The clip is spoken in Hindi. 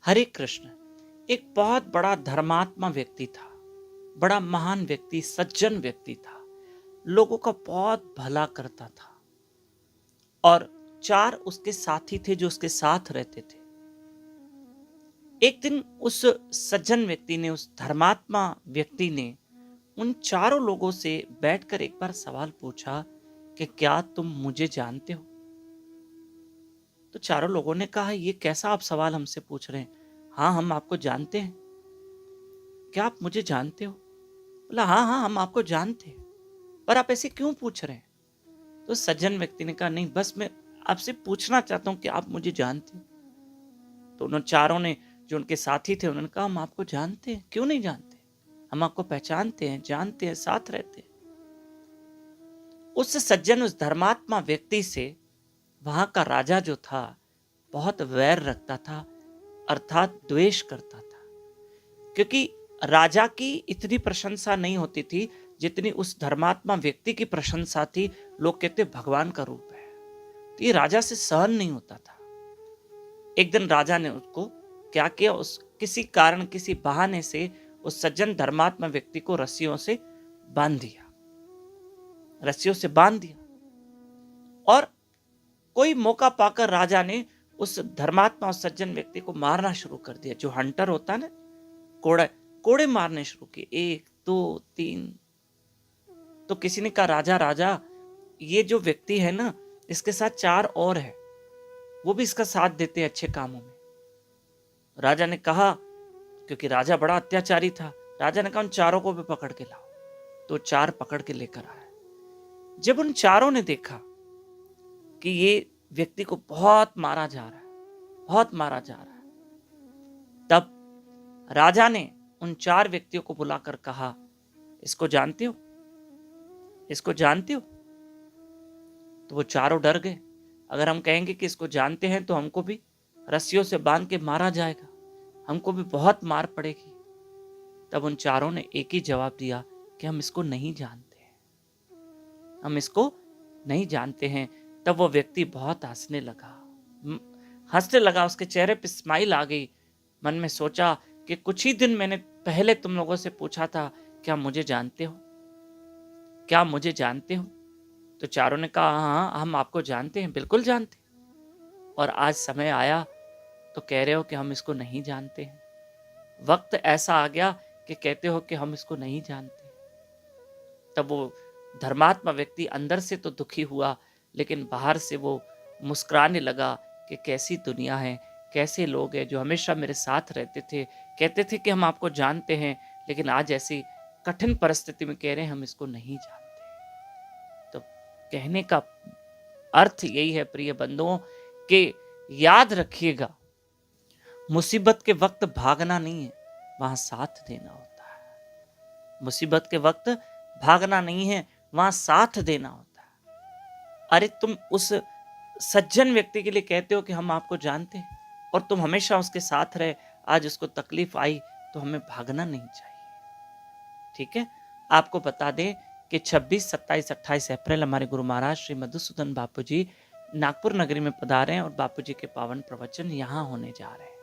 हरे कृष्ण एक बहुत बड़ा धर्मात्मा व्यक्ति था, बड़ा महान व्यक्ति, सज्जन व्यक्ति था, लोगों का बहुत भला करता था। और 4 उसके साथी थे जो उसके साथ रहते थे। एक दिन उस सज्जन व्यक्ति ने, उस धर्मात्मा व्यक्ति ने उन चारों लोगों से बैठकर एक बार सवाल पूछा कि क्या तुम मुझे जानते हो? तो चारों लोगों ने कहा, ये कैसा आप सवाल हमसे पूछ रहे हैं? हाँ, हम आपको जानते हैं। क्या आप मुझे जानते हो? बोला, हाँ हाँ, हम आपको जानते हैं, पर आप ऐसे क्यों पूछ रहे हैं? तो सज्जन व्यक्ति ने कहा, नहीं, बस मैं आपसे पूछना चाहता हूं कि आप मुझे जानते हो। तो उन चारों ने, जो उनके साथी थे, उन्होंने कहा, हम आपको जानते हैं। क्यों नहीं जानते? हम आपको पहचानते हैं, जानते हैं, साथ रहते हैं। उस सज्जन, उस धर्मात्मा व्यक्ति से वहां का राजा जो था बहुत वैर रखता था, अर्थात द्वेष करता था। क्योंकि राजा की इतनी प्रशंसा नहीं होती थी जितनी उस धर्मात्मा व्यक्ति की प्रशंसा थी। लोग कहते भगवान का रूप है। तो ये राजा से सहन नहीं होता था। एक दिन राजा ने उसको क्या किया, उस किसी कारण, किसी बहाने से उस सज्जन धर्मात्मा व्यक्ति को रस्सियों से बांध दिया, रस्सियों से बांध दिया। और कोई मौका पाकर राजा ने उस धर्मात्मा और सज्जन व्यक्ति को मारना शुरू कर दिया। जो हंटर होता है ना, कोड़े कोड़े मारने शुरू किए, 1 2 3। तो किसी ने कहा, राजा राजा, ये जो व्यक्ति है ना, इसके साथ 4 और है, वो भी इसका साथ देते हैं अच्छे कामों में। राजा ने कहा, क्योंकि राजा बड़ा अत्याचारी था, राजा ने कहा, उन चारों को भी पकड़ के लाओ। तो 4 पकड़ के लेकर आया। जब उन चारों ने देखा कि ये व्यक्ति को बहुत मारा जा रहा है, बहुत मारा जा रहा है, तब राजा ने उन 4 व्यक्तियों को बुलाकर कहा, इसको जानते हो? इसको जानते हो? तो वो चारों डर गए। अगर हम कहेंगे कि इसको जानते हैं तो हमको भी रस्सियों से बांध के मारा जाएगा, हमको भी बहुत मार पड़ेगी। तब उन चारों ने एक ही जवाब दिया कि हम इसको नहीं जानते हैं, हम इसको नहीं जानते हैं। तब वो व्यक्ति बहुत हंसने लगा, उसके चेहरे पे स्माइल आ गई। मन में सोचा कि कुछ ही दिन मैंने पहले तुम लोगों से पूछा था, क्या मुझे जानते हो? क्या मुझे जानते हो? तो चारों ने कहा, हाँ हम आपको जानते हैं, बिल्कुल जानते हैं। और आज समय आया तो कह रहे हो कि हम इसको नहीं जानते हैं। वक्त ऐसा आ गया कि कहते हो कि हम इसको नहीं जानते। तब वो धर्मात्मा व्यक्ति अंदर से तो दुखी हुआ, लेकिन बाहर से वो मुस्कुराने लगा कि कैसी दुनिया है, कैसे लोग हैं जो हमेशा मेरे साथ रहते थे, कहते थे कि हम आपको जानते हैं, लेकिन आज ऐसी कठिन परिस्थिति में कह रहे हैं हम इसको नहीं जानते। तो कहने का अर्थ यही है प्रिय बंधुओं, कि याद रखिएगा, मुसीबत के वक्त भागना नहीं है, वहां साथ देना होता है। मुसीबत के वक्त भागना नहीं है, वहां साथ देना होता है। अरे तुम उस सज्जन व्यक्ति के लिए कहते हो कि हम आपको जानते हैं, और तुम हमेशा उसके साथ रहे, आज उसको तकलीफ आई तो हमें भागना नहीं चाहिए। ठीक है, आपको बता दें कि 26, 27, 28 अप्रैल हमारे गुरु महाराज श्री मधुसूदन बापू जी नागपुर नगरी में पधारे हैं, और बापू जी के पावन प्रवचन यहाँ होने जा रहे हैं।